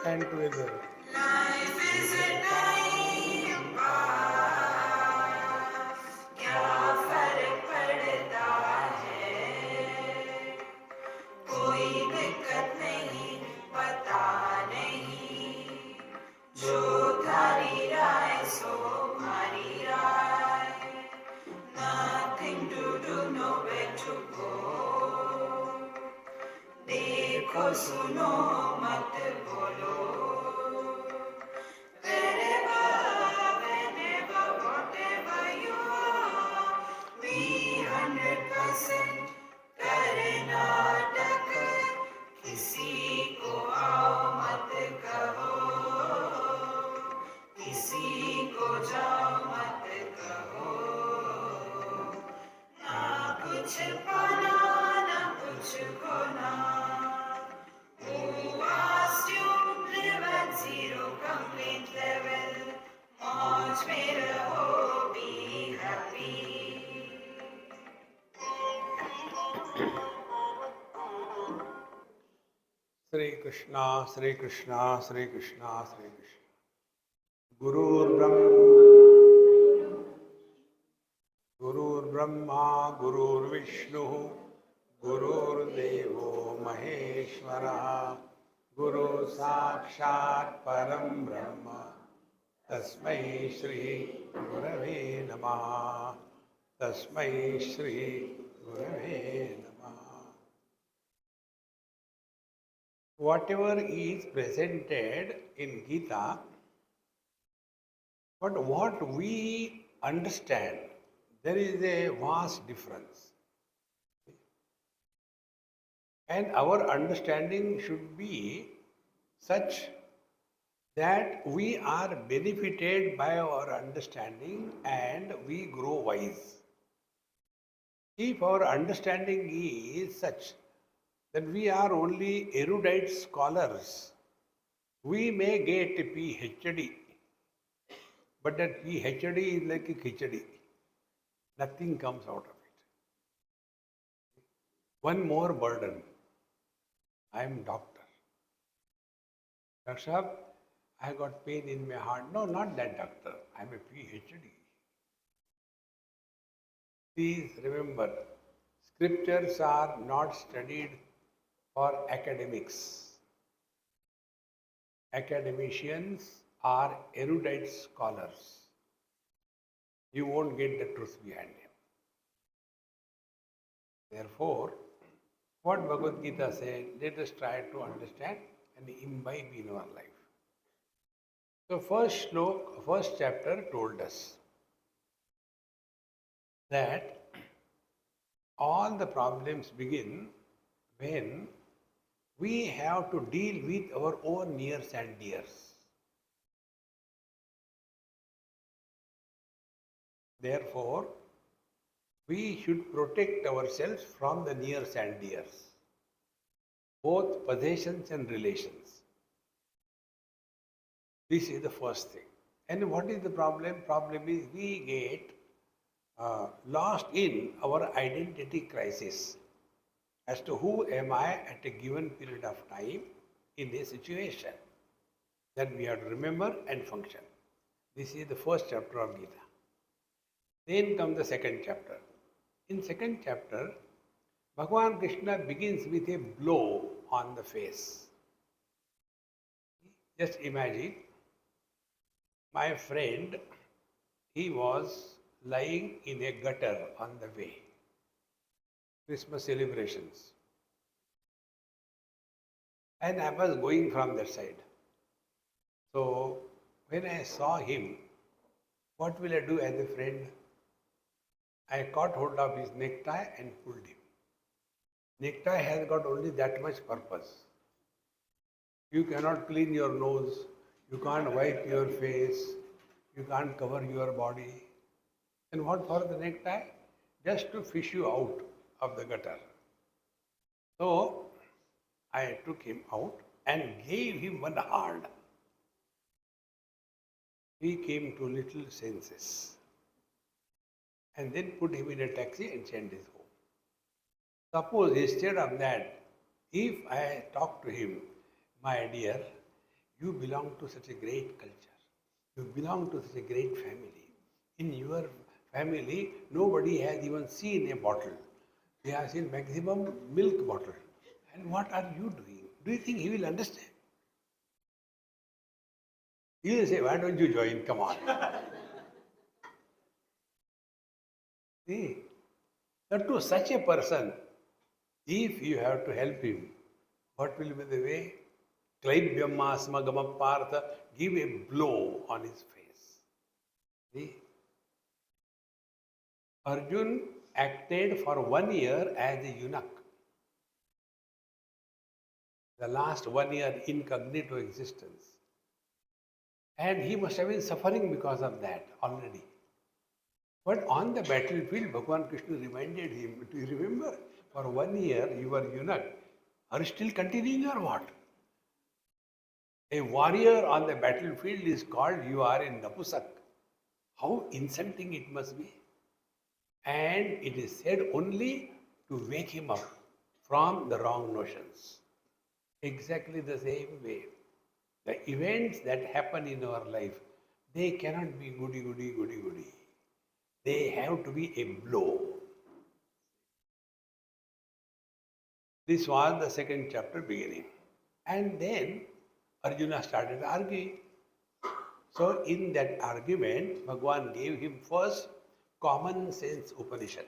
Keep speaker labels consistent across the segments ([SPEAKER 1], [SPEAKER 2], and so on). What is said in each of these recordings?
[SPEAKER 1] And together.
[SPEAKER 2] Life is a time pass, क्या फर्क पड़ता है, कोई दिक्कत नहीं, पता नहीं, जो थारी राय सो हमारी राय, nothing to do, nowhere to go, देखो सुनो मत बोलो, wherever, whenever, whatever you are, be 100% Karnataka, किसी को आओ मत कहो, किसी को जाओ मत कहो, ना कुछ पाना ना कुछ खोना, who asked you live at zero complaint level, मौज में रहो, be happy.
[SPEAKER 1] Sri Krishna, Sri Krishna, Sri Krishna, Sri Krishna. Gurur Brahma, Gurur Vishnu, Gurur Devo Maheshwara, Guru Sakshat Param Brahma, Tasmai Shri Gurave Namaha, Tasmai Shri Gurave Namaha. Whatever is presented in Gita, but what we understand, there is a vast difference. And our understanding should be such that we are benefited by our understanding and we grow wise. If our understanding is such that we are only erudite scholars, we may get a PhD, but that PhD is like a khichdi. Nothing comes out of it. One more burden. I am doctor. Doctor Sahab, I got pain in my heart. No, not that doctor. I am a PhD. Please remember, scriptures are not studied for academics. Academicians are erudite scholars. You won't get the truth behind him. Therefore, what Bhagavad Gita said, let us try to understand and imbibe in our life. So first chapter told us that all the problems begin when we have to deal with our own nears and dears. Therefore, we should protect ourselves from the nears and dears, both possessions and relations. This is the first thing. And what is the problem? Problem is we get lost in our identity crisis as to who am I at a given period of time in a situation. That we have to remember and function. This is the first chapter of Gita. Then comes the second chapter. In second chapter, Bhagavan Krishna begins with a blow on the face. Just imagine, my friend, he was lying in a gutter on the way. Christmas celebrations. And I was going from that side. So, when I saw him, what will I do as a friend? I caught hold of his necktie and pulled him. Necktie has got only that much purpose. You cannot clean your nose, you can't wipe your face, you can't cover your body. And what for the necktie? Just to fish you out of the gutter. So, I took him out and gave him one hard. He came to little senses. And then put him in a taxi and sent his home. Suppose instead of that, if I talk to him my dear, you belong to such a great culture. You belong to such a great family. In your family, nobody has even seen a bottle. They have seen maximum milk bottle. And what are you doing? Do you think he will understand? He will say, why don't you join? Come on. See, but to such a person, if you have to help him, what will be the way? Klaibyamma Partha, give a blow on his face. See? Arjun acted for 1 year as a eunuch. The last 1 year incognito existence. And he must have been suffering because of that already. But on the battlefield, Bhagavan Krishna reminded him, do you remember? For 1 year you were eunuch. Are you still continuing or what? A warrior on the battlefield is called you are a Napusak. How insulting it must be. And it is said only to wake him up from the wrong notions. Exactly the same way. The events that happen in our life, they cannot be goody. They have to be a blow. This was the second chapter beginning. And then Arjuna started arguing. So in that argument, Bhagavan gave him first common sense Upanishad.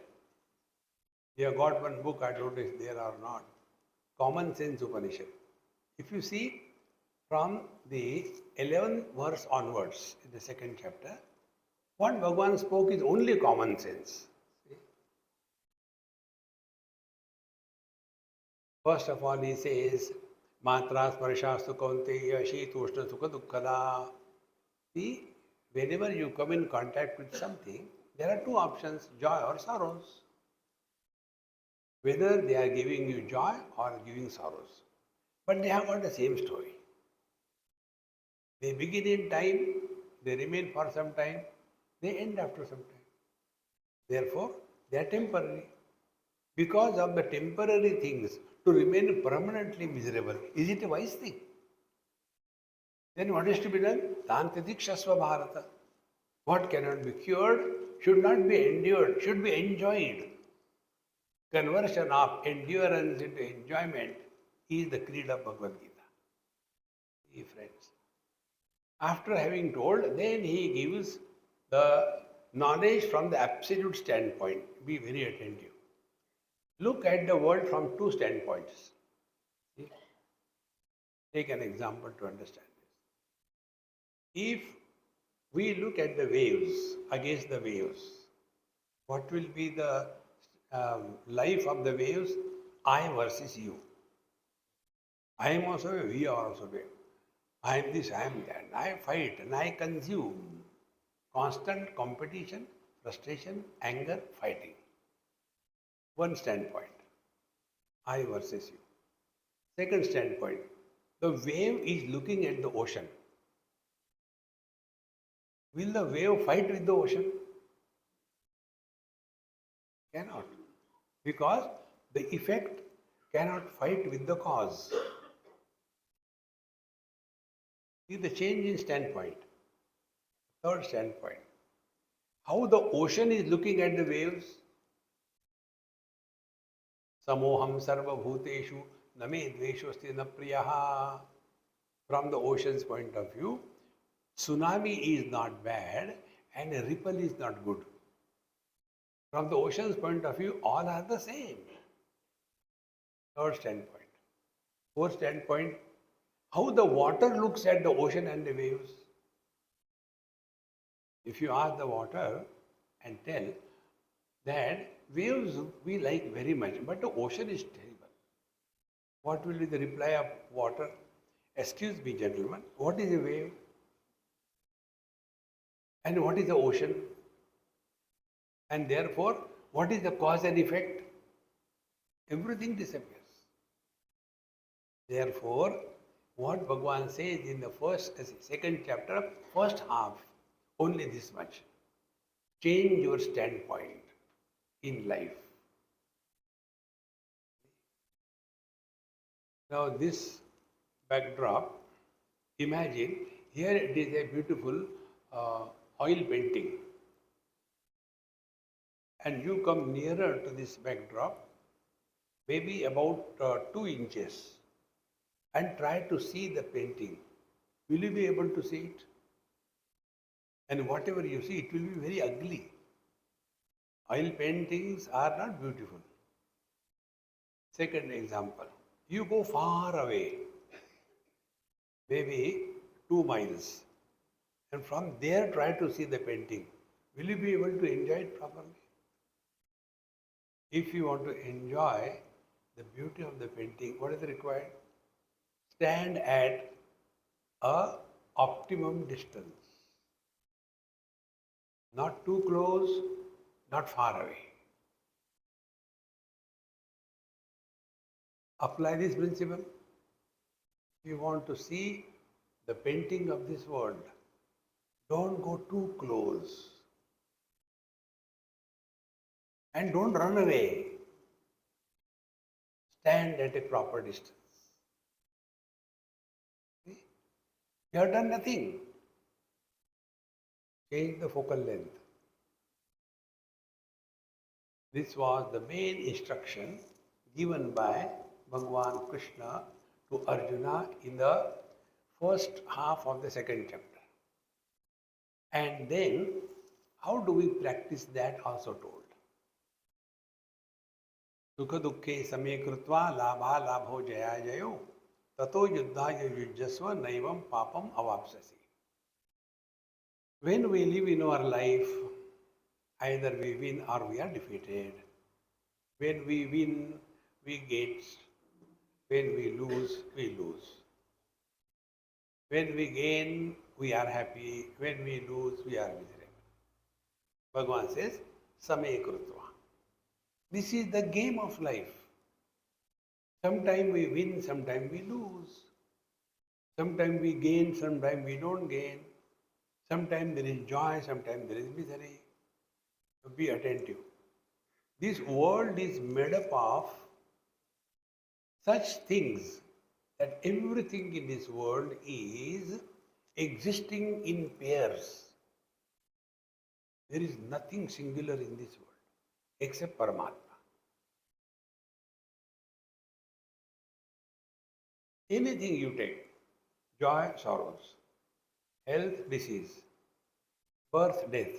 [SPEAKER 1] You have got one book, I don't know if there or not. Common sense Upanishad. If you see from the 11th verse onwards in the second chapter, what Bhagavan spoke is only common sense. See? First of all, he says, Matra Smarshastu Kaunteya Shitushna Sukha Dukkhada. See, whenever you come in contact with something, there are two options, joy or sorrows. Whether they are giving you joy or giving sorrows. But they have got the same story. They begin in time, they remain for some time, they end after some time. Therefore, they are temporary. Because of the temporary things, to remain permanently miserable, is it a wise thing? Then what is to be done? Tantitikshasva Bharata. What cannot be cured should not be endured, should be enjoyed. Conversion of endurance into enjoyment is the creed of Bhagavad Gita. See, friends. After having told, then he gives the knowledge from the absolute standpoint. Be very attentive. Look at the world from two standpoints. See? Take an example to understand this. If we look at the waves, against the waves, what will be the life of the waves? I versus you. I am also a, we are also a. I am this, I am that. I fight and I consume. Constant competition, frustration, anger, fighting. One standpoint. I versus you. Second standpoint. The wave is looking at the ocean. Will the wave fight with the ocean? Cannot. Because the effect cannot fight with the cause. See the change in standpoint. Third standpoint. How the ocean is looking at the waves. Samoham sarva bhuteshu name dveshosti na priyaha. From the ocean's point of view, tsunami is not bad and a ripple is not good. From the ocean's point of view, all are the same. Third standpoint. Fourth standpoint, how the water looks at the ocean and the waves. If you ask the water and tell that waves we like very much, but the ocean is terrible. What will be the reply of water? Excuse me, gentlemen, what is a wave? And what is the ocean? And therefore, what is the cause and effect? Everything disappears. Therefore, what Bhagavan says in the second chapter, first half, only this much. Change your standpoint in life. Now this backdrop, imagine here it is a beautiful oil painting, and you come nearer to this backdrop, maybe about 2 inches, and try to see the painting. Will you be able to see it? And whatever you see, it will be very ugly. Oil paintings are not beautiful. Second example, you go far away, maybe 2 miles, and from there try to see the painting. Will you be able to enjoy it properly? If you want to enjoy the beauty of the painting, what is required? Stand at a optimum distance. Not too close, not far away. Apply this principle. If you want to see the painting of this world, don't go too close. And don't run away. Stand at a proper distance. See? You have done nothing. Change the focal length. This was the main instruction given by Bhagavan Krishna to Arjuna in the first half of the second chapter. And then, how do we practice that also told? Sukha dukkhe same krutva labha labho jaya jayo tato yuddhaya yujjasva naivam papam avapsasi. When we live in our life, either we win or we are defeated. When we win, we get. When we lose, we lose. When we gain, we are happy. When we lose, we are miserable. Bhagavan says, Same Krutva. This is the game of life. Sometimes we win, sometimes we lose. Sometimes we gain, sometimes we don't gain. Sometimes there is joy, sometimes there is misery. So be attentive. This world is made up of such things that everything in this world is existing in pairs. There is nothing singular in this world except Paramatma. Anything you take, joy, sorrows, health, disease, birth, death,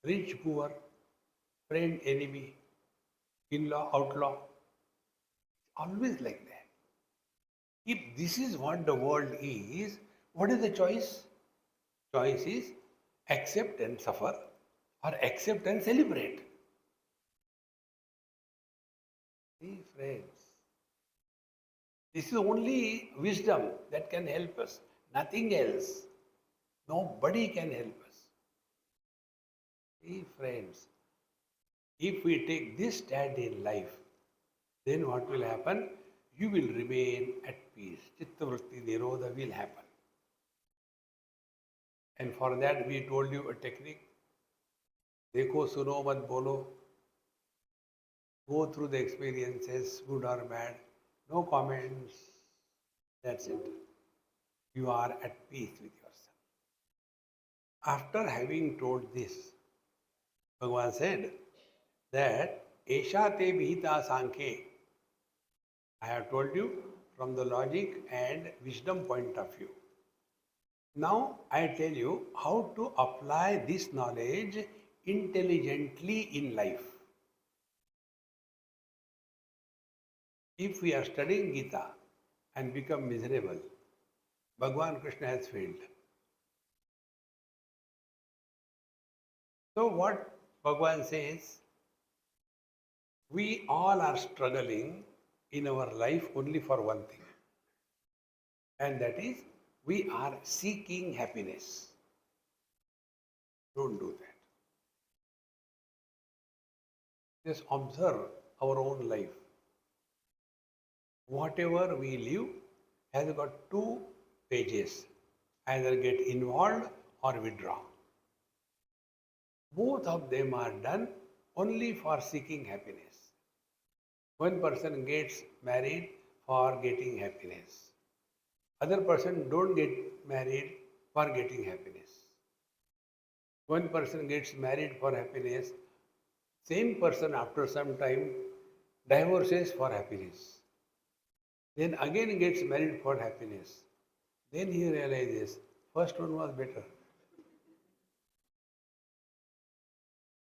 [SPEAKER 1] rich, poor, friend, enemy, in-law, outlaw, always like that. If this is what the world is, what is the choice? Choice is accept and suffer or accept and celebrate. See, friends, this is only wisdom that can help us, nothing else. Nobody can help us. See, friends, if we take this stand in life, then what will happen? You will remain at peace. Chitta vritti nirodha will happen. And for that we told you a technique. Dekho, suno, mat bolo. Go through the experiences, good or bad. No comments. That's it. You are at peace with yourself. After having told this, Bhagavan said that Esha te vihita sankhe. I have told you from the logic and wisdom point of view. Now I tell you how to apply this knowledge intelligently in life. If we are studying Gita and become miserable, Bhagavan Krishna has failed. So what Bhagavan says, we all are struggling in our life only for one thing, and that is we are seeking happiness. Don't do that. Just observe our own life. Whatever we live has got 2 pages, either get involved or withdraw. Both of them are done only for seeking happiness. One person gets married for getting happiness. Other person don't get married for getting happiness. One person gets married for happiness, same person after some time divorces for happiness. Then again gets married for happiness. Then he realizes first one was better.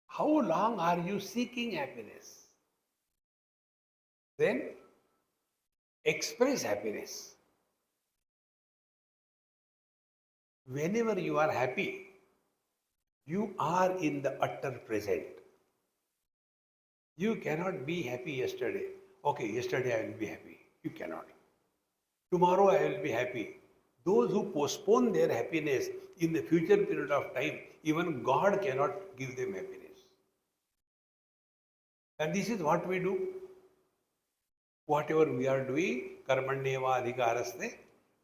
[SPEAKER 1] How long are you seeking happiness? Then express happiness. Whenever you are happy, you are in the utter present. You cannot be happy yesterday. Okay, yesterday I will be happy. You cannot. Tomorrow I will be happy. Those who postpone their happiness in the future period of time, even God cannot give them happiness. And this is what we do. Whatever we are doing, karmanyeva adhikaraste,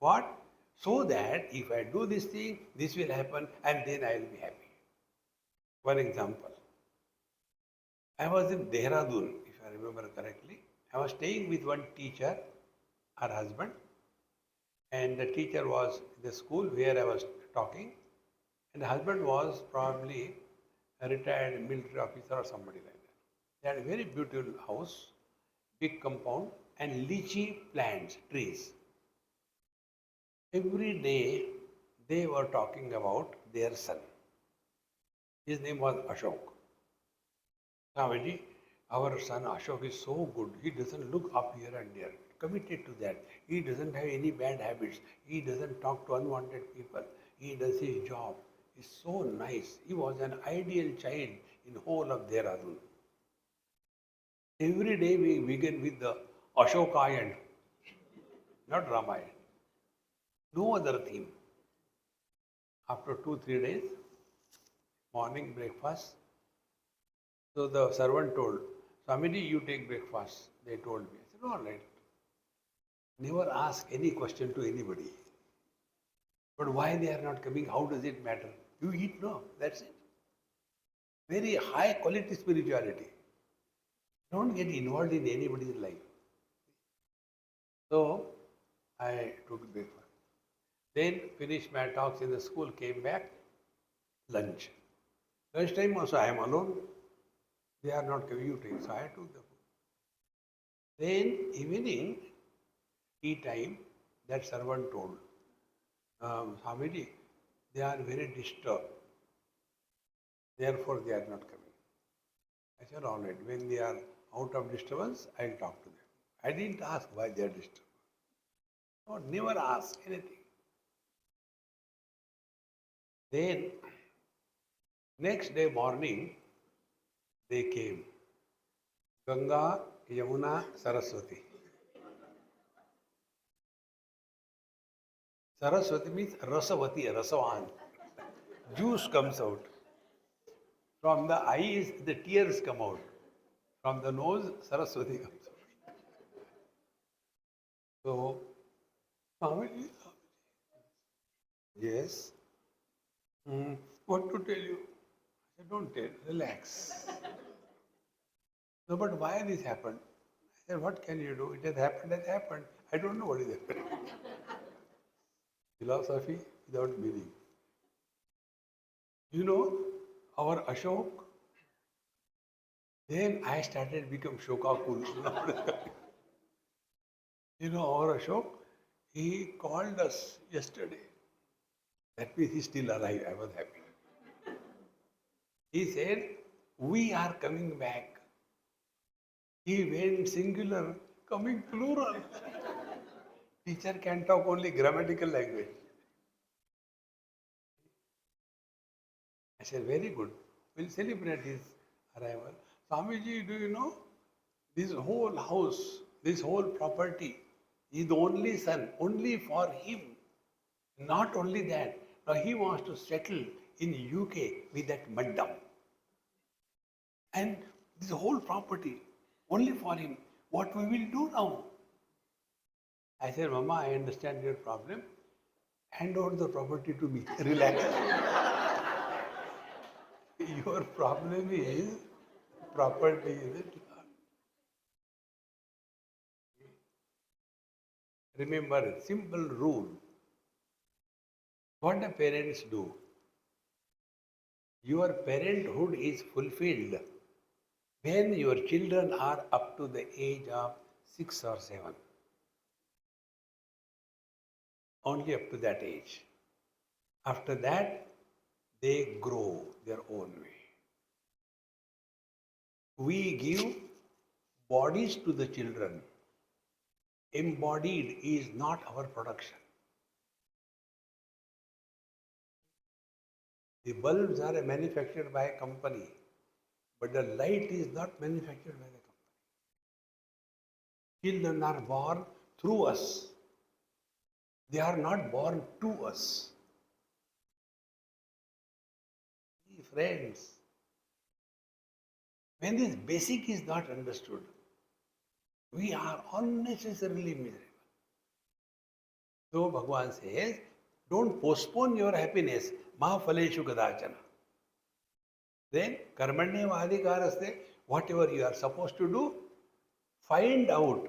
[SPEAKER 1] what? So that if I do this thing, this will happen and then I will be happy. One example. I was in Dehradun, if I remember correctly. I was staying with one teacher, her husband, and the teacher was in the school where I was talking, and the husband was probably a retired military officer or somebody like that. They had a very beautiful house, big compound, and lychee plants, trees. Every day they were talking about their son. His name was Ashok. Swamiji, our son Ashok is so good. He doesn't look up here and there. Committed to that. He doesn't have any bad habits. He doesn't talk to unwanted people. He does his job. He's so nice. He was an ideal child in whole of Dehradun. Every day we begin with the Ashokayan, not Ramayan. No other theme. After 2-3 days, morning breakfast. So the servant told, Swamiji, you take breakfast. They told me. I said, all right. Never ask any question to anybody. But why they are not coming, how does it matter? You eat, no, that's it. Very high quality spirituality. Don't get involved in anybody's life. So I took breakfast. Then finished my talks in the school, came back, lunch. Lunchtime also I am alone. They are not commuting, so I took the food. Then evening, tea time, that servant told, Swamiji, they are very disturbed. Therefore, they are not coming. I said, all right, when they are out of disturbance, I will talk to them. I didn't ask why they are disturbed. No, never ask anything. Then, next day morning, they came. Ganga, Yamuna, Saraswati. Saraswati means Rasavati, Rasavan. Juice comes out. From the eyes, the tears come out. From the nose, Saraswati comes out. So, Swamiji, yes. What to tell you? I said, don't tell, relax. No, but why this happened? I said, what can you do? It has happened. I don't know what is happening. Philosophy without meaning. You know, our Ashok, then I started become Shokakul. You know, our Ashok, he called us yesterday. That means he's still alive. I was happy. He said, we are coming back. He went singular, coming plural. Teacher can talk only grammatical language. I said, very good. We'll celebrate his arrival. Swamiji, do you know, this whole house, this whole property is the only son, only for him. Not only that, now he wants to settle in UK with that madam. And this whole property, only for him. What we will do now? I said, Mama, I understand your problem. Hand over the property to me. Relax. Your problem is property, is it? Remember, simple rule. What the parents do? Your parenthood is fulfilled when your children are up to the age of 6 or 7. Only up to that age. After that, they grow their own way. We give bodies to the children. Embodied is not our production. The bulbs are manufactured by a company, but the light is not manufactured by the company. Children are born through us. They are not born to us. Friends, when this basic is not understood, we are unnecessarily miserable. So Bhagavan says, don't postpone your happiness. Ma phaleshu kadachana. Then karmanyavadhikaraste, whatever you are supposed to do, find out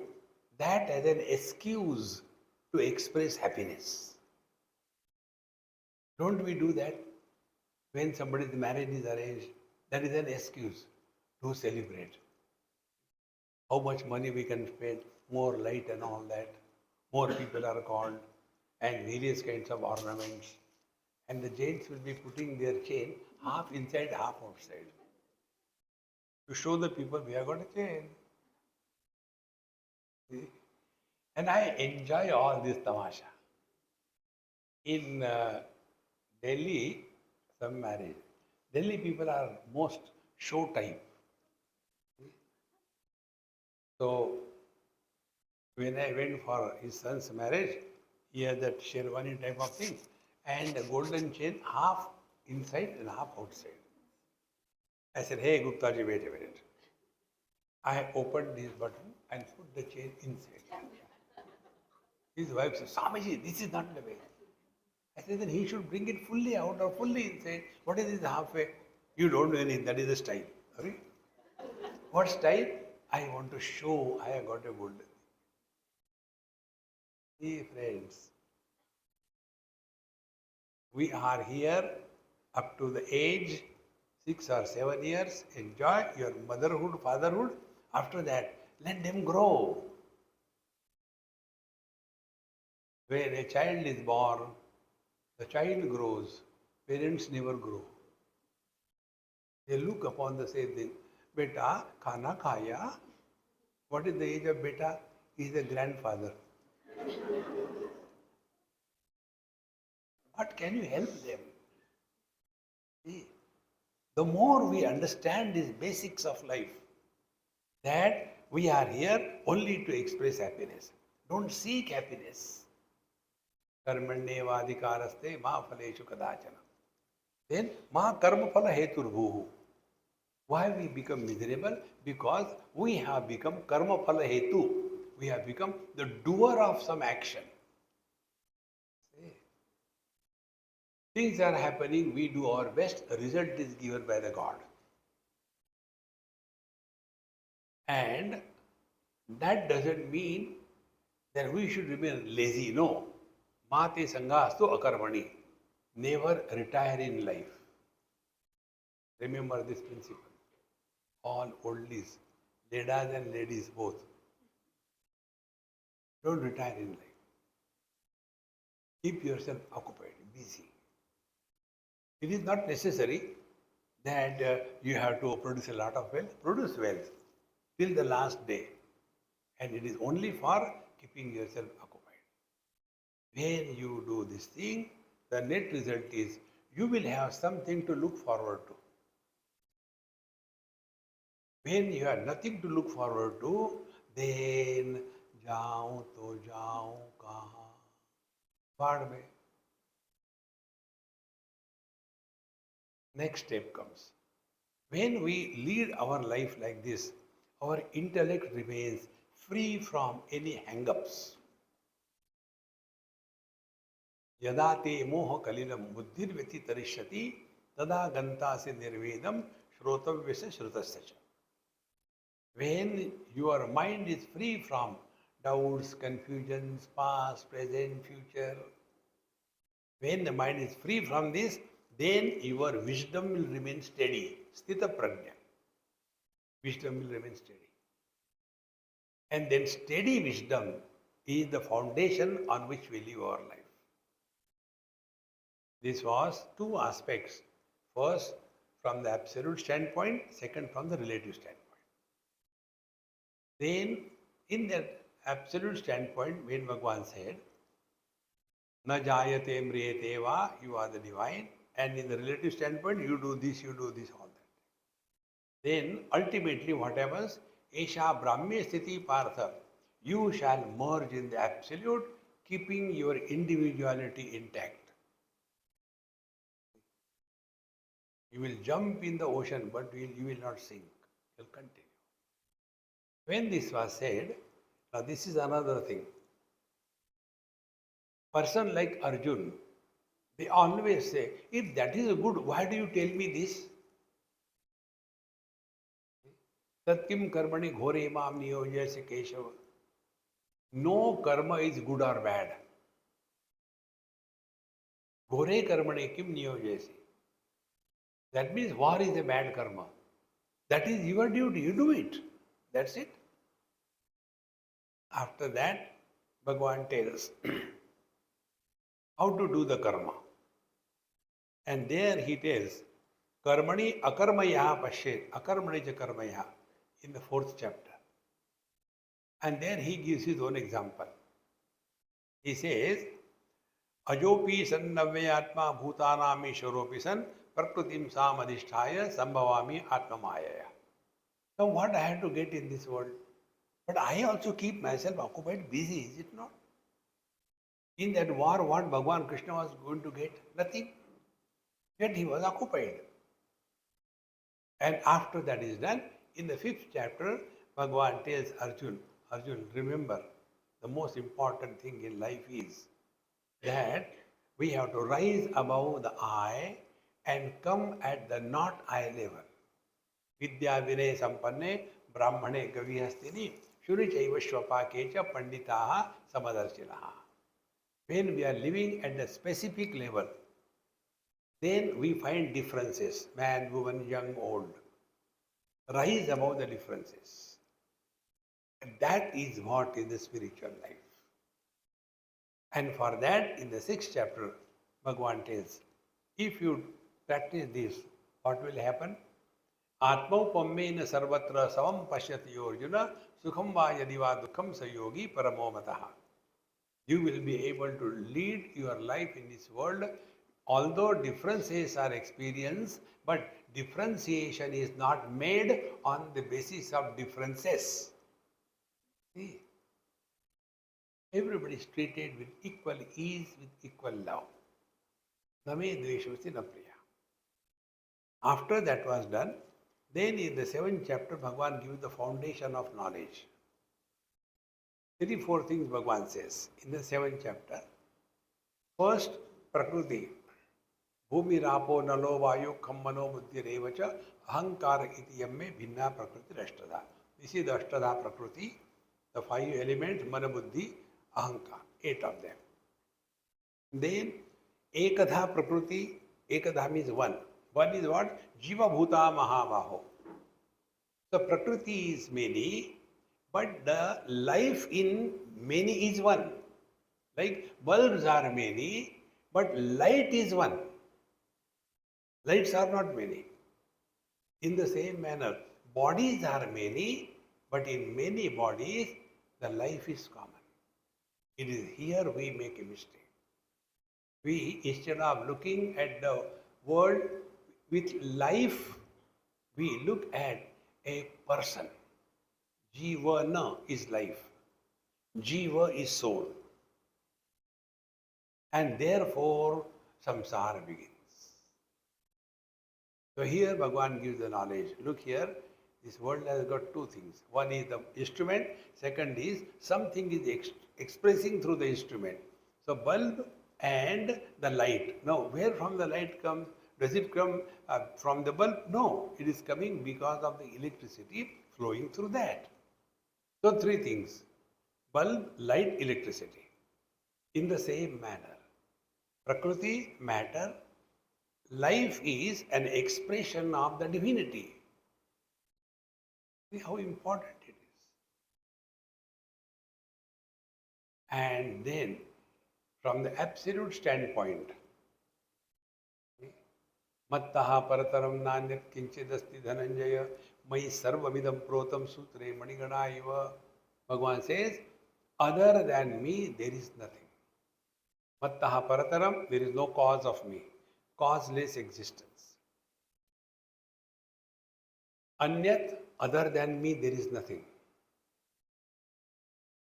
[SPEAKER 1] that as an excuse to express happiness. Don't we do that? When somebody's marriage is arranged, that is an excuse to celebrate. How much money we can spend, more light and all that, more people are called, and various kinds of ornaments. And the gents will be putting their chain half inside, half outside. To show the people we have got a chain. See? And I enjoy all this tamasha. In Delhi, some marriage. Delhi people are most show type. So, when I went for his son's marriage, he had that sherwani type of thing and a golden chain half inside and half outside. I said, hey Gupta ji, wait a minute. I opened this button and put the chain inside. His wife said, Swamiji, this is not the way. I said, then he should bring it fully out or fully inside. What is this halfway? You don't do anything, that is the style. Sorry? What style? I want to show I have got a golden. See, friends, we are here up to the age 6 or 7 years. Enjoy your motherhood, fatherhood. After that, let them grow. When a child is born, the child grows. Parents never grow. They look upon the same thing. Beta, khana khaya. What is the age of beta? He is a grandfather. What can you help them? See, the more we understand these basics of life, that we are here only to express happiness. Don't seek happiness. Karmanyevadhikaraste ma phaleshu kadachana. Then ma karma phala heturbuhu. Why we become miserable? Because we have become karma phala hetu. We have become the doer of some action. See? Things are happening, we do our best, the result is given by the God. And that doesn't mean that we should remain lazy. No. Mate sangastu akarmani. Never retire in life. Remember this principle. All oldies, ladas and ladies both. Don't retire in life. Keep yourself occupied, busy. It is not necessary that you have to produce a lot of wealth. Produce wealth till the last day. And it is only for keeping yourself occupied. When you do this thing, the net result is you will have something to look forward to. When you have nothing to look forward to, then जाऊं तो जाऊं कहाँ बाढ़ में. Next step comes. When we lead our life like this, our intellect remains free from any hang-ups. यदा ते मोह कलिलं बुद्धिर्व्यति तरिष्यति तदा गन्तासि निर्वेदं श्रोतव्यस्य श्रुतस्य च. When your mind is free from doubts, confusions, past, present, future. When the mind is free from this, then your wisdom will remain steady. Sthita prajna. Wisdom will remain steady. And then steady wisdom is the foundation on which we live our life. This was two aspects. First, from the absolute standpoint, second, from the relative standpoint. Then, in that absolute standpoint, when Bhagavan said, Na jayate mriyate va, you are the divine, and in the relative standpoint, you do this, all that. Then, ultimately, what happens? Esha Brahmya Sthiti Partha, you shall merge in the absolute, keeping your individuality intact. You will jump in the ocean, but you will not sink. You will continue. When this was said, now this is another thing. Person like Arjun, they always say, if that is good, why do you tell me this? Satkim karmani ghore mam niyojya Keshava. No karma is good or bad. Ghore karmani kim niyojyasi. That means war is a bad karma. That is your duty, you do it. That's it. After that, Bhagavan tells how to do the karma. And there he tells, Karmani akarmaya pashet, akarmani cha karmaya, in the 4th chapter. And there he gives his own example. He says, Ajopi sannavayatma bhutanami sharopi san prakrutim samadhisthaya sambhavami atmamayaya. Now what I have to get in this world? But I also keep myself occupied, busy, is it not? In that war, what Bhagavan Krishna was going to get? Nothing. Yet he was occupied. And after that is done, in the 5th chapter, Bhagavan tells Arjun, remember, the most important thing in life is that we have to rise above the I and come at the not I level. Vidya vinay sampanne brahmane gavihastini shuri chaiva shvapakecha panditaha samadarshinaha. When we are living at the specific level, then we find differences, man, woman, young, old. Rise above the differences. And that is what is the spiritual life. And for that, in the 6th chapter, Bhagavan tells, if you practice this, what will happen? Atmaupamena sarvatra savam pashyati Arjuna sukham va yadiva dukkham sayogi paramomataha. You will be able to lead your life in this world, although differences are experienced, but differentiation is not made on the basis of differences. See? Everybody is treated with equal ease, with equal love. Name dveshvasti na priya. After that was done, then in the 7th chapter, Bhagavan gives the foundation of knowledge. 3-4 things Bhagavan says in the 7th chapter. First, Prakriti. Bhumi rapo nalo vayu khammano buddhi revacha ahankara iti yamme bhinna prakriti ashtada. This is the ashtada prakriti, the 5 elements, mana buddhi, ahankara, 8 of them. Then, ekadha prakriti, ekadha means 1. 1 is what? Jiva bhuta mahavaho. The prakriti is many, but the life in many is one. Like bulbs are many, but light is one. Lights are not many. In the same manner, bodies are many, but in many bodies, the life is common. It is here we make a mistake. We, instead of looking at the world with life, we look at a person. Jivana is life. Jiva is soul. And therefore, samsara begins. So here Bhagavan gives the knowledge. Look here, this world has got 2 things. One is the instrument, second is something is expressing through the instrument. So bulb and the light. Now, where from the light comes? Does it come from the bulb? No, it is coming because of the electricity flowing through that. So 3 things. Bulb, light, electricity. In the same manner, Prakriti, matter, life is an expression of the divinity. See how important it is. And then, from the absolute standpoint, Mattaha parataram nanyat kinchidasti dhananjaya mai sarvamidam protam sutre manigana iva. Bhagavan says, other than me, there is nothing. Mattaha parataram, there is no cause of me. Causeless existence. Anyat, other than me, there is nothing.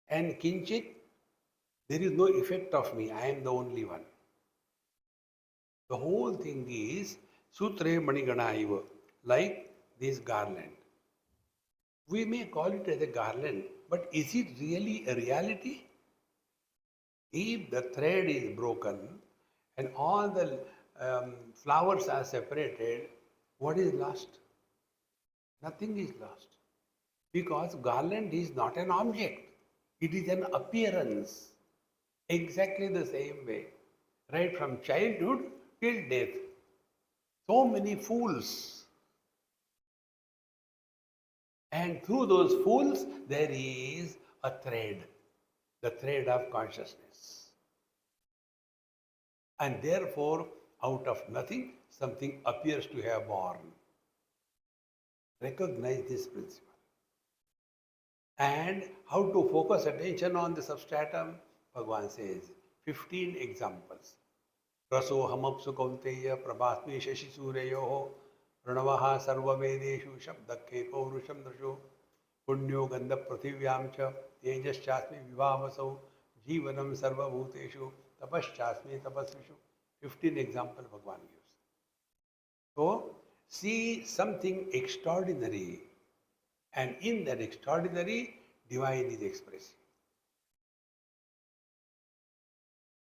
[SPEAKER 1] And kinchit, there is no effect of me. I am the only one. The whole thing is Sutre Manigana Iva, like this garland. We may call it as a garland, but is it really a reality? If the thread is broken and all the flowers are separated, what is lost? Nothing is lost. Because garland is not an object, it is an appearance. Exactly the same way, right from childhood till death. So many fools. And through those fools, there is a thread, the thread of consciousness. And therefore, out of nothing, something appears to have born. Recognize this principle. And how to focus attention on the substratum? Bhagavan says, 15 examples. Raso hamapsu kaunteya prabhasmi shashi suryoho pranavaha sarvavedeshu shabdakhe paurusham drasho punyo gandha prathivyam cha tejaschasmi vivavasau jivanam sarvabhuteshu tapaschasmi tapasvishu. 15 examples Bhagavan gives. So, see something extraordinary, and in that extraordinary, divine is expressing.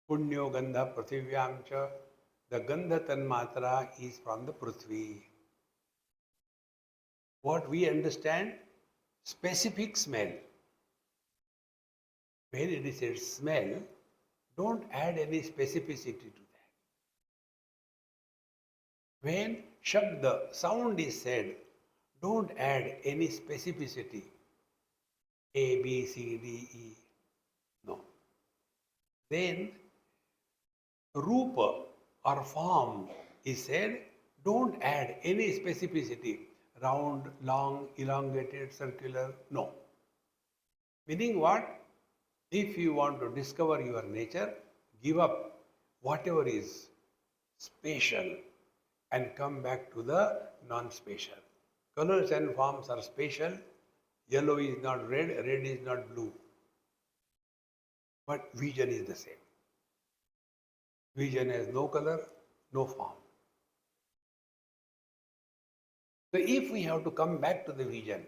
[SPEAKER 1] Punyo gandha prathivyam cha, the gandha tanmatra is from the prithvi. What we understand? Specific smell. When it is said smell, don't add any specificity to that. When shabda, sound is said, don't add any specificity. A, B, C, D, E. No. Then Rupa or form is said, don't add any specificity. Round, long, elongated, circular, no. Meaning what? If you want to discover your nature, give up whatever is spatial and come back to the non-spatial. Colors and forms are spatial. Yellow is not red, red is not blue. But vision is the same. Vision has no color, no form. So if we have to come back to the vision,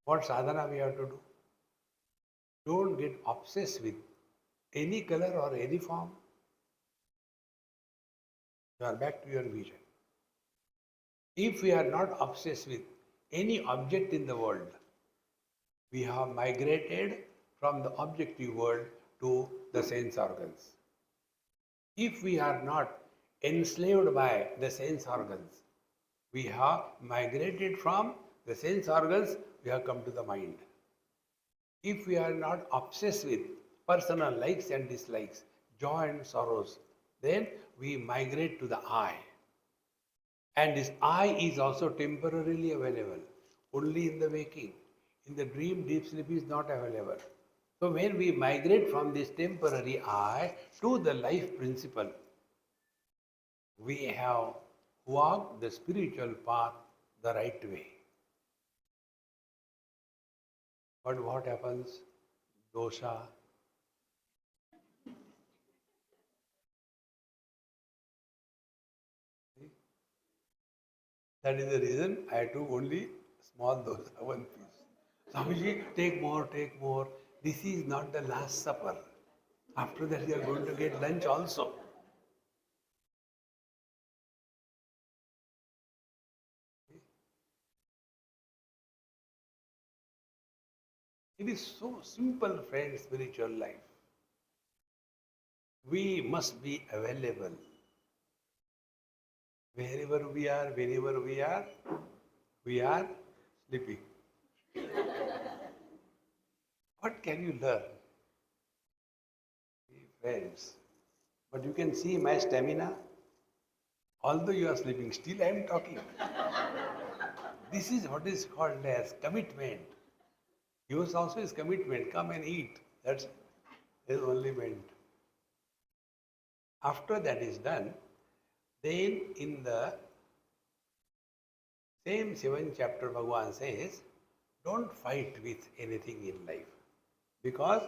[SPEAKER 1] what sadhana we have to do? Don't get obsessed with any color or any form. You are back to your vision. If we are not obsessed with any object in the world, we have migrated from the objective world to the sense organs. If we are not enslaved by the sense organs, we have migrated from the sense organs, we have come to the mind. If we are not obsessed with personal likes and dislikes, joy and sorrows, then we migrate to the I. And this I is also temporarily available, only in the waking. In the dream, deep sleep is not available. So when we migrate from this temporary I to the life principle, we have walked the spiritual path the right way. But what happens? Dosha. That is the reason I took only small dosa, one piece. Swamiji, take more, take more. This is not the last supper. After that, you are going to get lunch also. It is so simple, friends, spiritual life. We must be available. Wherever we are, whenever we are sleeping. What can you learn? Friends, but you can see my stamina. Although you are sleeping, still I am talking. This is what is called as commitment. Yours also is commitment. Come and eat. That's is only meant. After that is done, then in the same 7th chapter, Bhagavan says, don't fight with anything in life. Because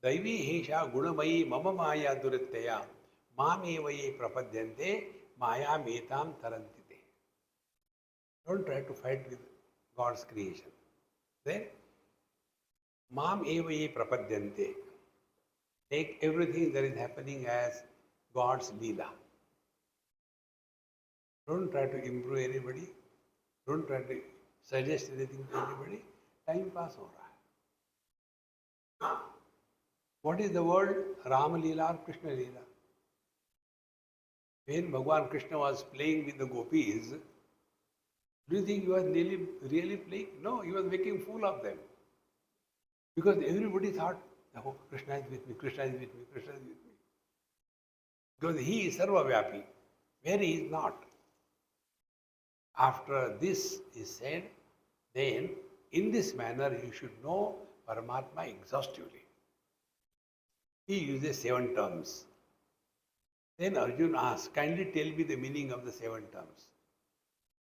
[SPEAKER 1] Daivi Hesha Gunamayi Mama Maya Duritteya Mamevaye Prapadyante Maya Metam Tarantite. Don't try to fight with God's creation. Then Mam Evaye Prapadyante. Take everything that is happening as God's Leela. Don't try to improve anybody. Don't try to suggest anything to anybody. Time pass ho raha hai. What is the word? Rama Leela or Krishna Leela? When Bhagavan Krishna was playing with the gopis, do you think he was really playing? No, he was making fool of them. Because everybody thought, oh, Krishna is with me, Krishna is with me, Krishna is with me. Because he is Sarvavyapi, where he is not. After this is said, then in this manner you should know Paramatma exhaustively. He uses 7 terms. Then Arjuna asks, kindly tell me the meaning of the 7 terms.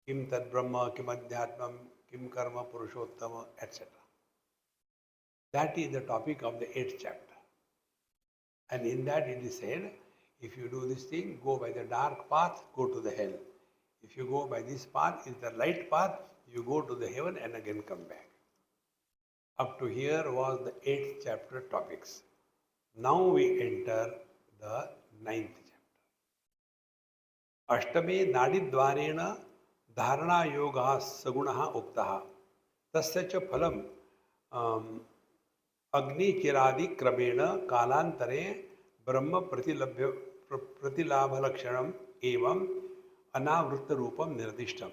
[SPEAKER 1] Kim tad brahma, kim adhyatmam, kim karma purushottama, etc. That is the topic of the 8th chapter. And in that it is said, if you do this thing, go by the dark path, go to the hell. If you go by this path, is the light path, you go to the heaven and again come back. Up to here was the 8th chapter topics. Now we enter the 9th chapter. Ashtame nadidvarena dharana yoga sagunaha uktaha. Tasya cha phalam agni chiradi kramena kalantare brahma pratilabha lakshanam evam anavritta rupam nirdishtam.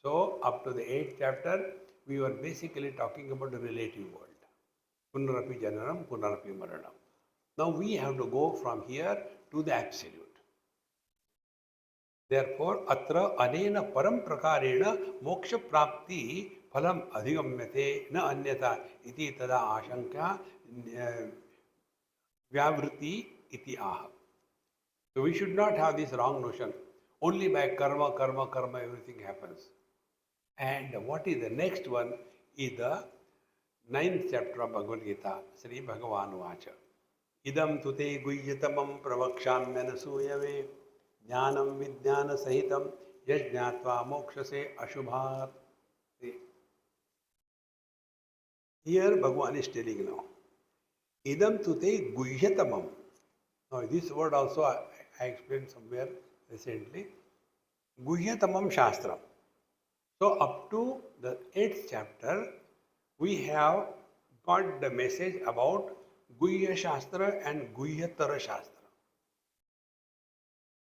[SPEAKER 1] So, up to the 8th chapter, we were basically talking about the relative world. Punarapi jananam, punarapi maranam. Now we have to go from here to the absolute. Therefore, atra anena param prakarena moksha prapti phalam adhigamyate na anyata iti tada ashanka vyavritti iti aha. So we should not have this wrong notion. Only by karma, karma, karma, everything happens. And what is the next one is the 9th chapter of Bhagavad Gita, Sri Bhagavan Vacha. Idam tute guyyatamam pravakshamyanasuyave jnanam vijnana sahitam yajnatva mokshase ashubhat. Here Bhagavan is telling now, idam tute guyyatamam. Now this word also I explained somewhere recently. Guyyatamam Shastram. So up to the 8th chapter, we have got the message about Guhya Shastra and Guhyatara Shastra.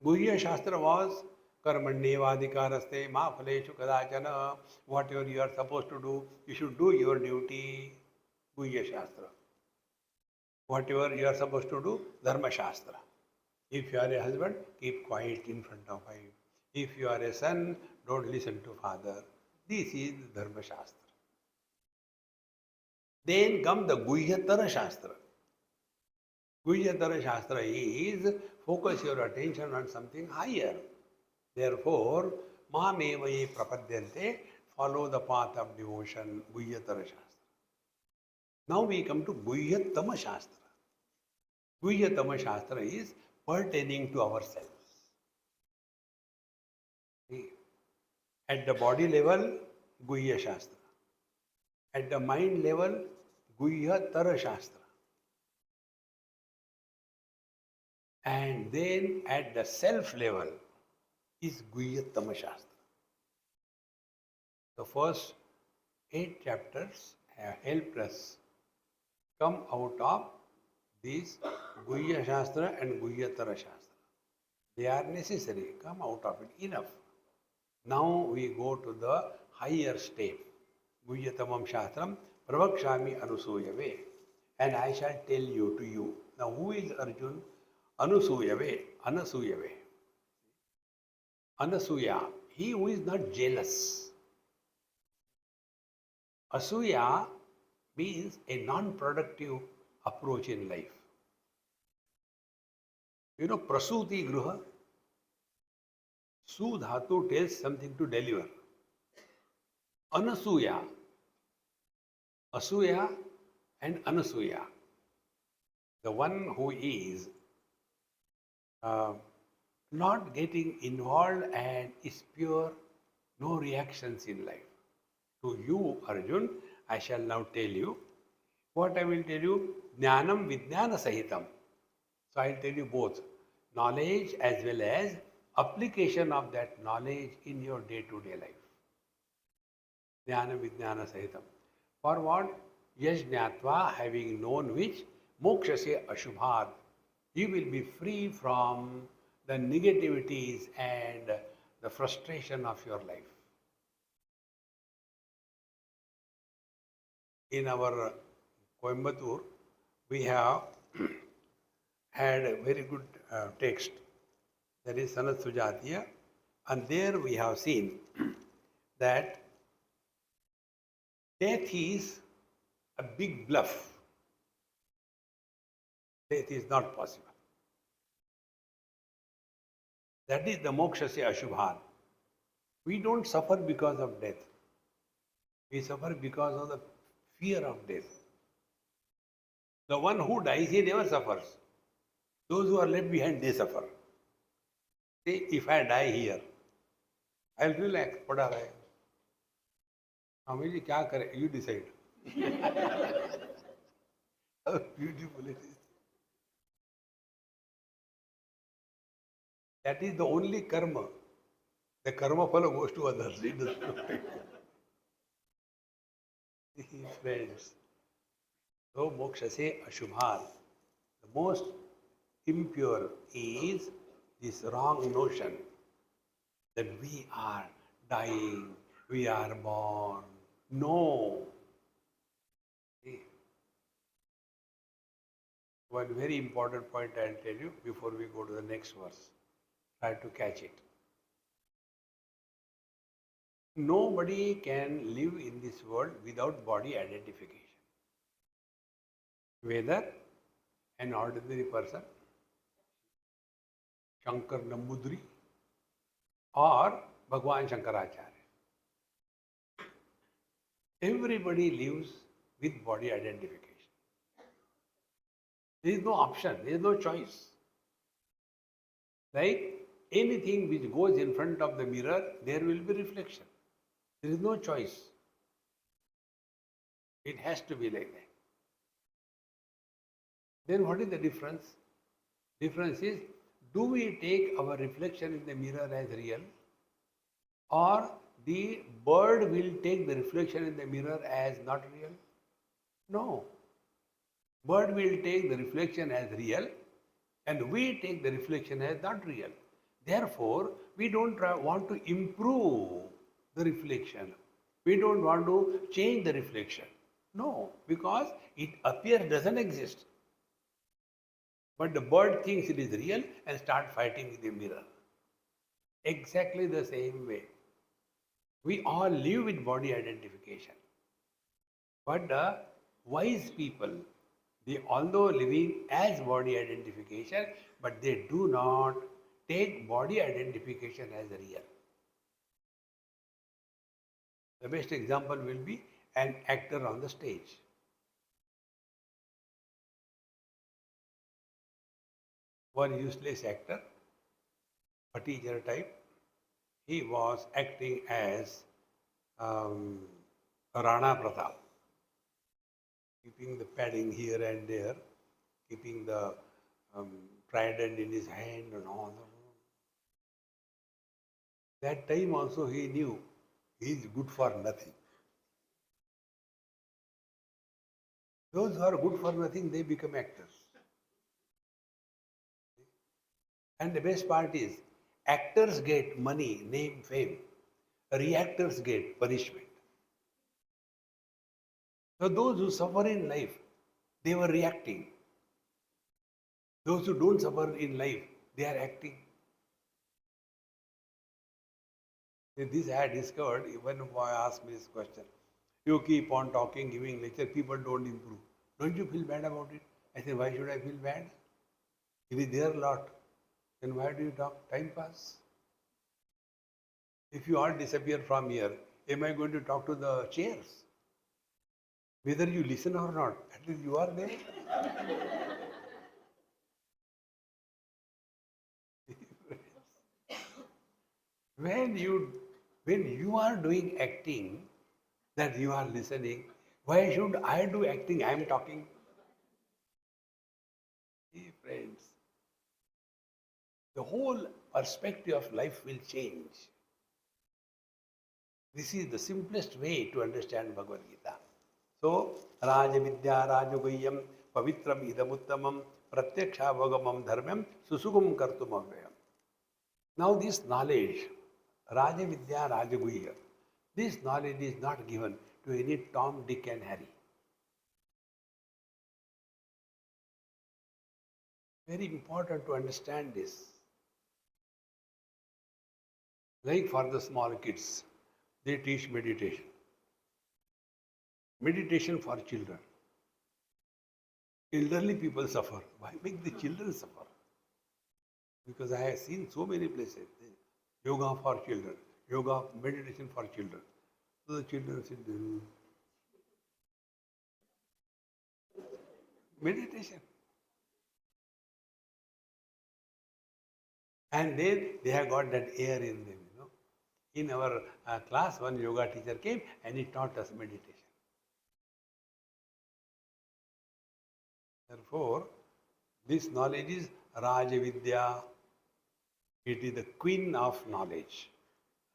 [SPEAKER 1] Guhya Shastra was Karmanyevadhikaraste ma phaleshu kadachana. Whatever you are supposed to do, you should do your duty. Guhya Shastra. Whatever you are supposed to do, Dharma Shastra. If you are a husband, keep quiet in front of wife. If you are a son, don't listen to father. This is the Dharma Shastra. Then come the Guhyatara Shastra. Guhyatara Shastra is focus your attention on something higher. Therefore, Mamevaye Prapadyante, follow the path of devotion, Guhyatara Shastra. Now we come to Guhyatama Shastra. Guhyatama Shastra is pertaining to ourselves. At the body level, Guhya Shastra. At the mind level, Guhyatara Shastra. And then at the self level is Guhyatama Shastra. The first 8 chapters have helped us come out of these Guhya Shastra and Guhyatara Shastra. They are necessary. Come out of it. Enough. Now we go to the higher step. Guhyatamam Shastram Pravakshami Anusuyave. And I shall tell you to you. Now who is Arjun? Anusuyave. Anasuyave. Anasuya. He who is not jealous. Asuya means a non-productive approach in life. You know, prasuti gruha, su dhatu tells something to deliver. Anasuya, asuya and anasuya. The one who is not getting involved and is pure, no reactions in life. To you, Arjun, I shall now tell you. What I will tell you? Jnanam Vijnana Sahitam. So I will tell you both. Knowledge as well as application of that knowledge in your day-to-day life. Jnana Vijnana Sahitam. For what? Yash Jnatva, having known which, Mokshasya Ashubhat. You will be free from the negativities and the frustration of your life. In our Coimbatore, we have had a very good text, that is Sanat Sujatiya, and there we have seen that death is a big bluff. Death is not possible. That is the mokshasya ashubhan. We don't suffer because of death. We suffer because of the fear of death. The one who dies, he never suffers. Those who are left behind, they suffer. Say, if I die here, I'll relax. Pada hai. Swamiji, kya kare? You decide. How beautiful it is. That is the only karma. The karma phala goes to others. It does not. Friends. So moksha se ashubhan. The most impure is this wrong notion that we are dying, we are born. No. See, one very important point I will tell you before we go to the next verse. Try to catch it. Nobody can live in this world without body identification. Whether an ordinary person, Shankar Nambudri, or Bhagwan Shankaracharya. Everybody lives with body identification. There is no option, there is no choice. Like anything which goes in front of the mirror, there will be reflection. There is no choice. It has to be like that. Then what is the difference? Difference is, do we take our reflection in the mirror as real, or the bird will take the reflection in the mirror as not real? No. Bird will take the reflection as real, and we take the reflection as not real. Therefore, we don't want to improve the reflection. We don't want to change the reflection. No, because it appears doesn't exist. But the bird thinks it is real and start fighting with the mirror. Exactly the same way. We all live with body identification. But the wise people, they although living as body identification, but they do not take body identification as real. The best example will be an actor on the stage. One useless actor, a teacher type, he was acting as Rana Pratap, keeping the padding here and there, keeping the trident in his hand and all. That time also he knew he is good for nothing. Those who are good for nothing, they become actors. And the best part is, actors get money, name, fame. Reactors get punishment. So those who suffer in life, they were reacting. Those who don't suffer in life, they are acting. This I had discovered when a boy asked me this question. You keep on talking, giving lecture, people don't improve. Don't you feel bad about it? I said, why should I feel bad? It is their lot. Then why do you talk? Time pass. If you all disappear from here, am I going to talk to the chairs? Whether you listen or not, at least you are there. when you are doing acting, that you are listening, why should I do acting? I am talking. Hey, friends, the whole perspective of life will change. This is the simplest way to understand Bhagavad Gita. So, Raja Vidya Rajaguhyam Pavitram Idamuttamam Pratyaksha Dharmam Susugam Kartum Avyayam. Now this knowledge, Raja Vidya Rajaguhya, this knowledge is not given to any Tom, Dick and Harry. Very important to understand this. Like for the small kids, they teach meditation. Meditation for children. Elderly people suffer. Why make the children suffer? Because I have seen so many places. Yoga for children. Yoga, meditation for children. So the children sit there. Meditation. And then they have got that air in them, you know. In our class, one yoga teacher came and he taught us meditation. Therefore, this knowledge is Raja Vidya. It is the queen of knowledge,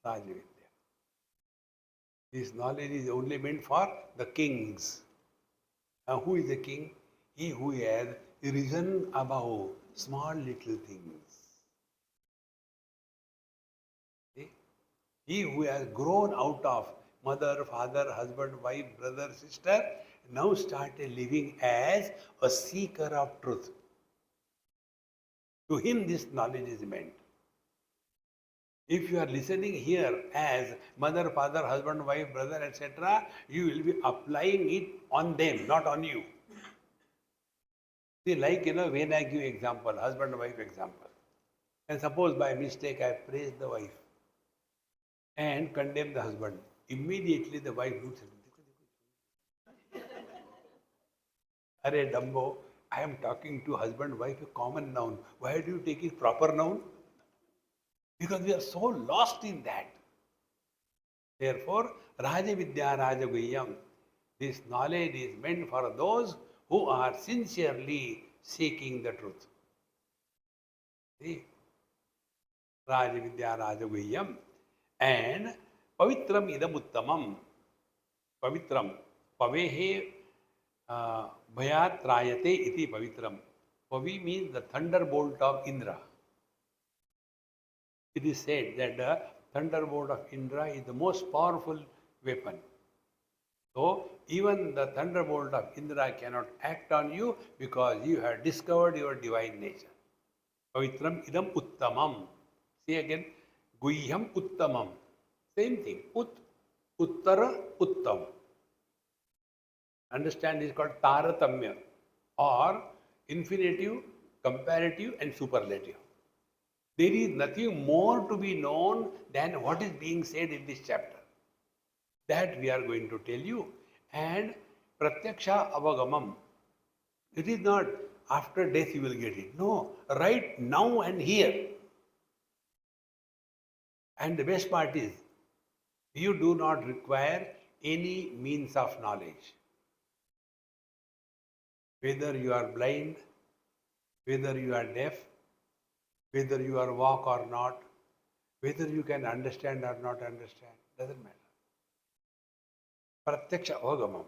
[SPEAKER 1] Raja Vidya. This knowledge is only meant for the kings. Now, who is the king? He who has risen above small little things. He who has grown out of mother, father, husband, wife, brother, sister, now started living as a seeker of truth. To him this knowledge is meant. If you are listening here as mother, father, husband, wife, brother, etc., you will be applying it on them, not on you. See, like, when I give example, husband-wife example, and suppose by mistake I praise the wife and condemn the husband, immediately the wife looks at me. Arey Dumbo, I am talking to husband-wife, a common noun. Why do you take it proper noun? Because we are so lost in that. Therefore, Raja Vidya Rajaguhyam, this knowledge is meant for those who are sincerely seeking the truth. See? Raja Vidya Rajaguhyam and Pavitram Idam Uttamam. Pavitram. Pavehe Bhayat Rayate iti Pavitram. Pavi means the thunderbolt of Indra. It is said that the thunderbolt of Indra is the most powerful weapon. So, even the thunderbolt of Indra cannot act on you because you have discovered your divine nature. Pavitram idam uttamam. See again, guhyam uttamam. Same thing. Uttara, uttam. Understand, this is called taratamya or infinitive, comparative and superlative. There is nothing more to be known than what is being said in this chapter. That we are going to tell you. And pratyaksha avagamam. It is not after death you will get it. No, right now and here. And the best part is, you do not require any means of knowledge. Whether you are blind, whether you are deaf, whether you are walk or not, whether you can understand or not understand, doesn't matter. Pratyaksha avagamam.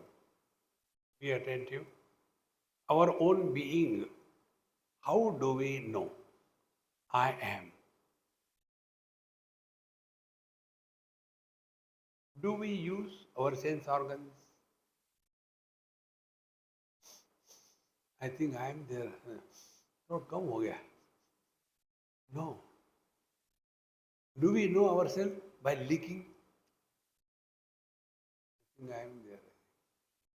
[SPEAKER 1] Be attentive. our own being, how do we know I am? Do we use our sense organs? I think I am there. Throat come ho gaya. No. Do we know ourselves by licking? I think I am there.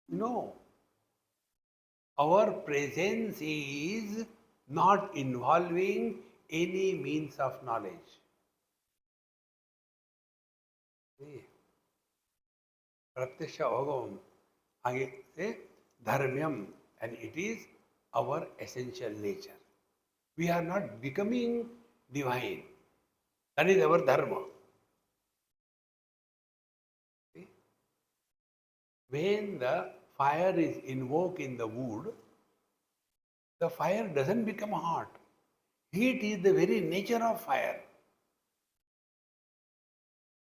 [SPEAKER 1] No. Our presence is not involving any means of knowledge. See? Pratyaksha Bhagavam. Age say dharmyam, and it is our essential nature. We are not becoming divine. That is our dharma. See? When the fire is invoked in the wood, the fire doesn't become hot. Heat is the very nature of fire.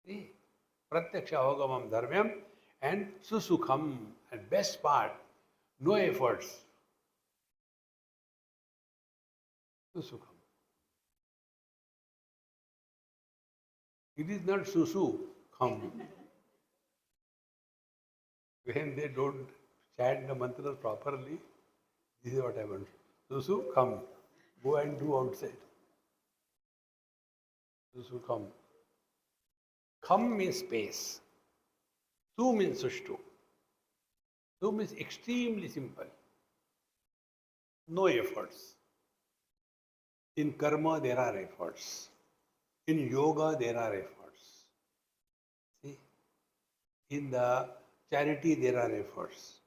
[SPEAKER 1] See? Pratyaksha Bhagavam dharmyam and susukham, and best part, no efforts. Susukham. It is not susu, kham. When they don't chant the mantras properly, this is what happens. Susu, kham. Go and do outside. Susu, kham. Kham means space. Su means sushtu. Su means extremely simple. No efforts. In karma, there are efforts. In yoga, there are efforts. See? In the charity, there are efforts.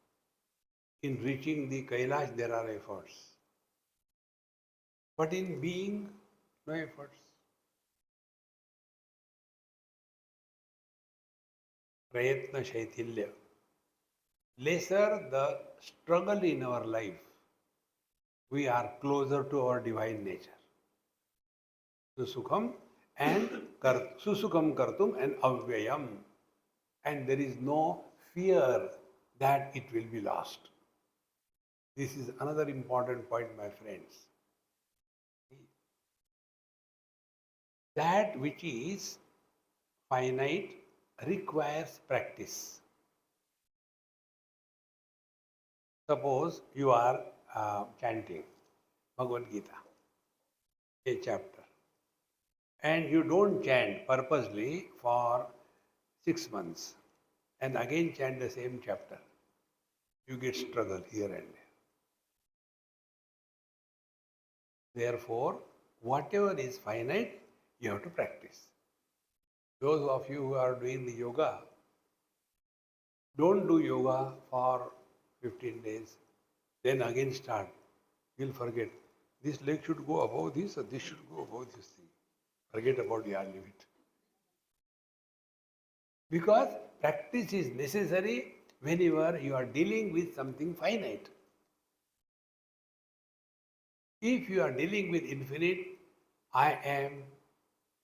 [SPEAKER 1] In reaching the Kailash, there are efforts. But in being, no efforts. Prayatna Shaitilya. Lesser the struggle in our life, we are closer to our divine nature. Susukham and Susukham Kartum and Avyayam. And there is no fear that it will be lost. This is another important point, my friends. That which is finite requires practice. Suppose you are chanting Bhagavad Gita, a chapter, and you don't chant purposely for 6 months and again chant the same chapter. You get struggle here and there. Therefore, whatever is finite, you have to practice. Those of you who are doing the yoga, don't do yoga for 15 days, then again start. You'll forget. This leg should go above this, or this should go above this thing. Forget about your limit. Because practice is necessary whenever you are dealing with something finite. If you are dealing with infinite, I am,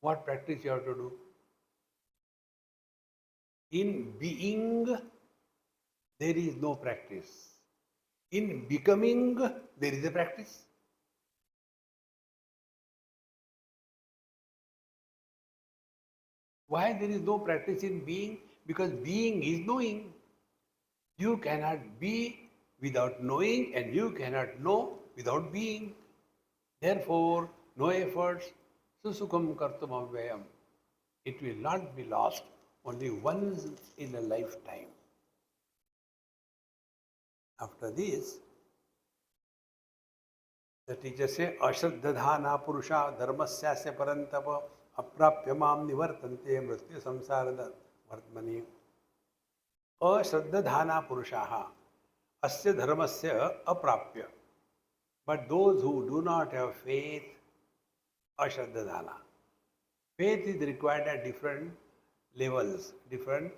[SPEAKER 1] what practice you have to do? In being, there is no practice. In becoming, there is a practice. Why there is no practice in being? Because being is knowing. You cannot be without knowing, and you cannot know without being. Therefore, no efforts, susukham kartum avyayam. It will not be lost only once in a lifetime. After this, the teacher says, Ashraddhadhana purusha dharmasyasya parantapa aprapya mam nivartante mrityu samsara vartmani. Ashraddhadhana purushaha asya dharmasya aprapya. But those who do not have faith, ashraddhadhana. Faith is required at different levels, different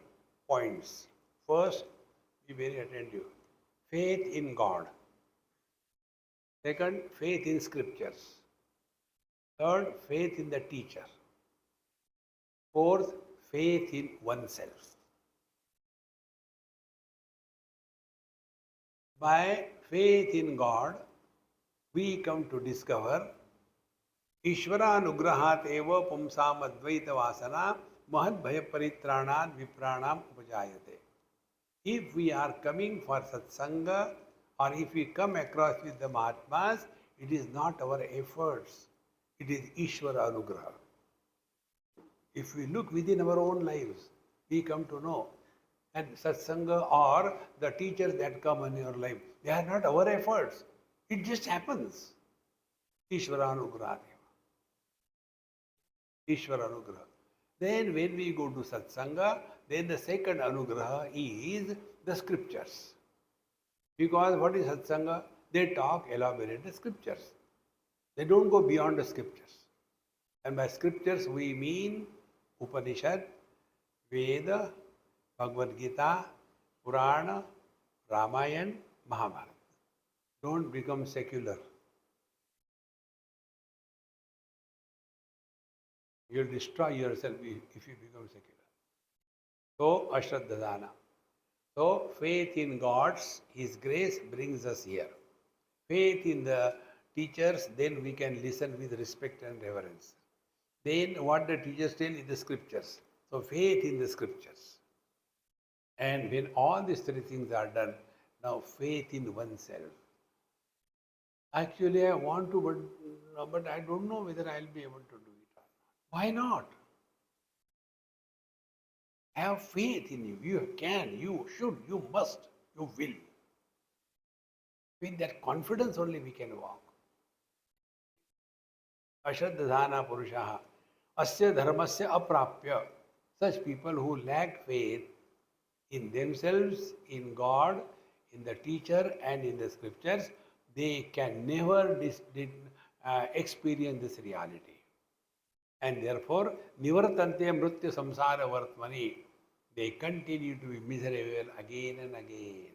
[SPEAKER 1] points. First, be very attentive. Faith in God. Second, faith in scriptures. Third, faith in the teacher. Fourth, faith in oneself. By faith in God, we come to discover Ishvaranugrahat eva pumsam advaita vasana mahad bhaya paritranad vipranam upajayate. If we are coming for satsanga or if we come across with the Mahatmas, it is not our efforts, it is Ishvara Anugraha. If we look within our own lives, we come to know. And satsanga or the teachers that come in your life, they are not our efforts. It just happens. Ishvara Anugraha. Ishvara Anugraha. Then when we go to satsanga, then the second anugraha is the scriptures. Because what is satsanga? They talk, elaborate the scriptures. They don't go beyond the scriptures. And by scriptures we mean Upanishad, Veda, Bhagavad Gita, Purana, Ramayana, Mahabharata. Don't become secular. You'll destroy yourself if you become secular. So, Ashraddhadana. So, faith in God's, His grace brings us here. Faith in the teachers, then we can listen with respect and reverence. Then what the teachers tell is the scriptures. So, faith in the scriptures. And when all these three things are done, now faith in oneself. Actually, I want to, but I don't know whether I'll be able to do it or not. Why not? Have faith in you. You can, you should, you must, you will. With that confidence only we can walk. Ashraddhadhana purushaha asya dharmasya aprapya. Such people who lack faith in themselves, in God, in the teacher and in the scriptures, they can never experience this reality. And therefore, nivartante mrityu samsara vartmani, they continue to be miserable again and again.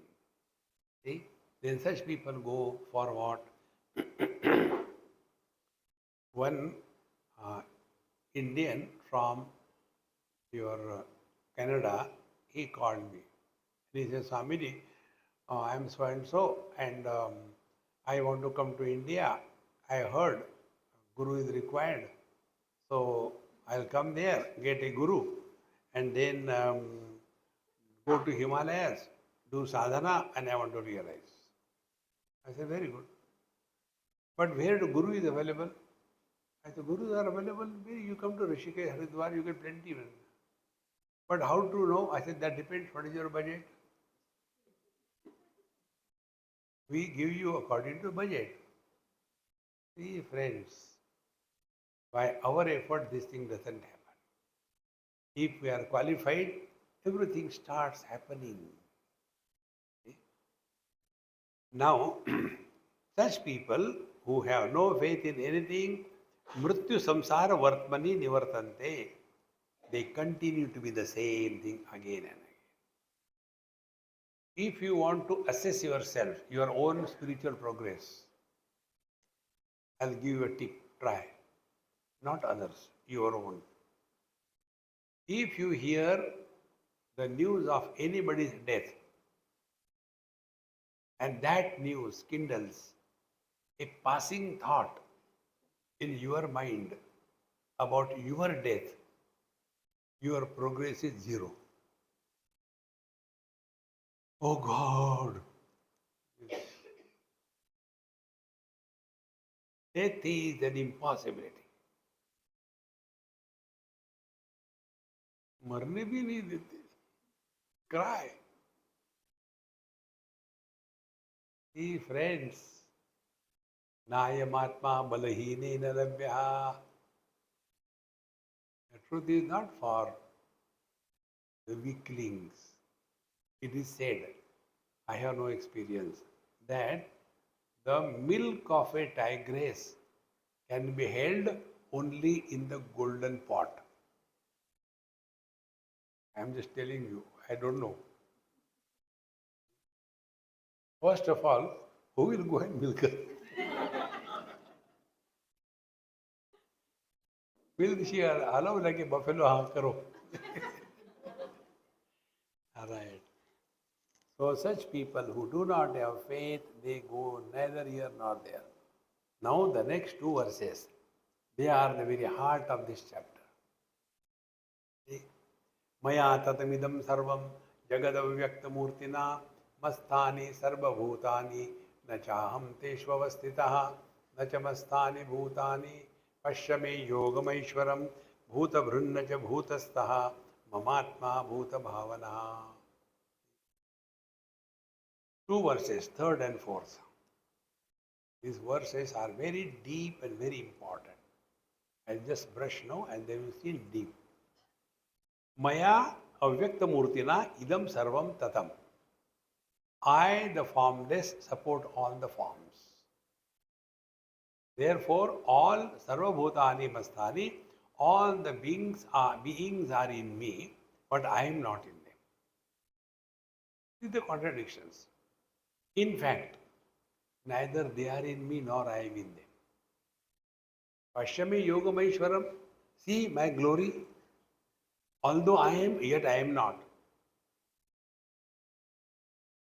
[SPEAKER 1] See? Then such people go for what? One Indian from your Canada, he called me. He said, Swamiji, I am so and so, and I want to come to India. I heard Guru is required. So I'll come there, get a Guru, and then go to Himalayas, do sadhana, and I want to realize. I said, very good. But where the Guru is available? I said, Gurus are available. You come to Rishikesh, Haridwar, you get plenty. But how to know? I said, that depends. What is your budget? We give you according to budget. See, friends, by our effort, this thing doesn't happen. If we are qualified, everything starts happening. See? Now, such people who have no faith in anything, mrityu samsara vartmani nivartante, they continue to be the same thing again and again. If you want to assess yourself, your own spiritual progress, I'll give you a tip, try. Not others, your own. If you hear the news of anybody's death, and that news kindles a passing thought in your mind about your death, your progress is zero. Oh God! Death is an impossibility. मरने भी नहीं देते. Cry. See, friends, Nayamatma balahine nalabhya. The truth is not for the weaklings. It is said, I have no experience, that the milk of a tigress can be held only in the golden pot. I am just telling you, I don't know. First of all, who will go and milk her? Will she allow like a buffalo? Haan, karo. All right. So such people who do not have faith, they go neither here nor there. Now the next two verses, they are the very heart of this chapter. मया ततमिदं सर्वं जगदव्यक्तमूर्तिना मस्तानि सर्वभूतानि न चाहं तेष्वस्थितः न च मस्तानि भूतानि पश्य मे योगमैश्वरं भूतभृन्न च भूतस्थः ममात्मा भूतभावनः. Two verses, third and fourth. These verses are very deep and very important. I'll just brush now and they will feel deep. Maya avyakta murtina idam sarvam tatam. I, the formless, support all the forms. Therefore, all sarvabhutani mastani, all the beings are in me, but I am not in them. These are the contradictions. In fact, neither they are in me nor I am in them. Pashyami yogameshwaram, see my glory. Although I am, yet I am not.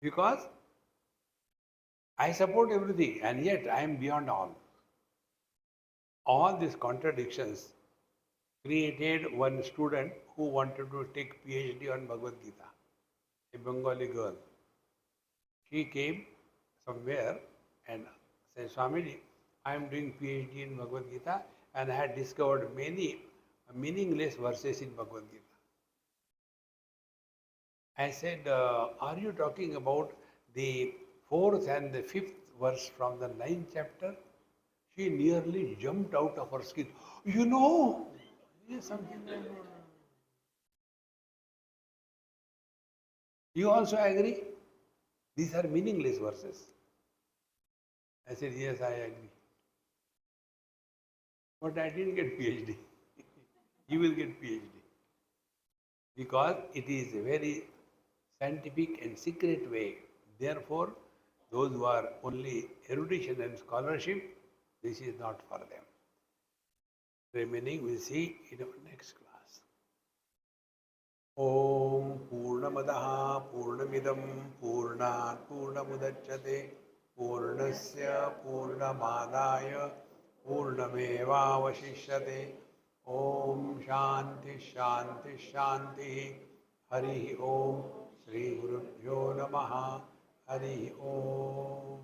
[SPEAKER 1] Because I support everything and yet I am beyond all. All these contradictions created one student who wanted to take PhD on Bhagavad Gita, a Bengali girl. She came somewhere and said, Swamiji, I am doing PhD in Bhagavad Gita and I had discovered many meaningless verses in Bhagavad Gita. I said, are you talking about the fourth and the fifth verse from the 9th chapter? She nearly jumped out of her skin. You know, something like that. You also agree? These are meaningless verses. I said, yes, I agree. But I didn't get PhD. You will get PhD. Because it is a very scientific and secret way. Therefore, those who are only erudition and scholarship, this is not for them. Remaining we'll see in our next class. Om Purnamadaha Purnamidam Purnat Purnamudachyate Purnasya Purnamadaya Purnamevavashishyate. Om Shanti Shanti Shanti. Hari Om. Shri Gurubhyo Namaha. Hari Om.